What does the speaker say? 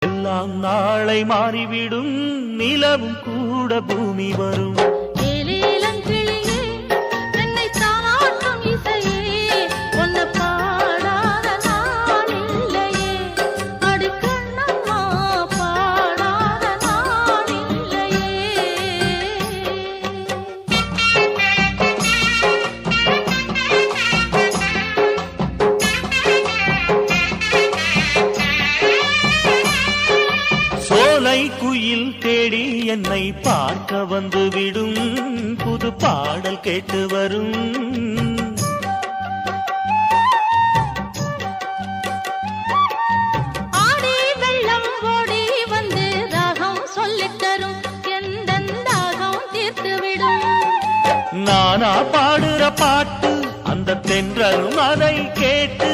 எல்லாம் நாளை மாறிவிடும், நிலவும் கூட பூமி வரும். குயில் தேடி என்னை பார்க்க வந்து விடும், புது பாடல் கேட்டு வரும். ஆடி வெள்ளம் ஓடி வந்து ராகம் சொல்லித் தரும், எந்த தாகம் தீர்த்து விடும். நானா பாடுற பாட்டு அந்த தென்றலும் அதை கேட்டு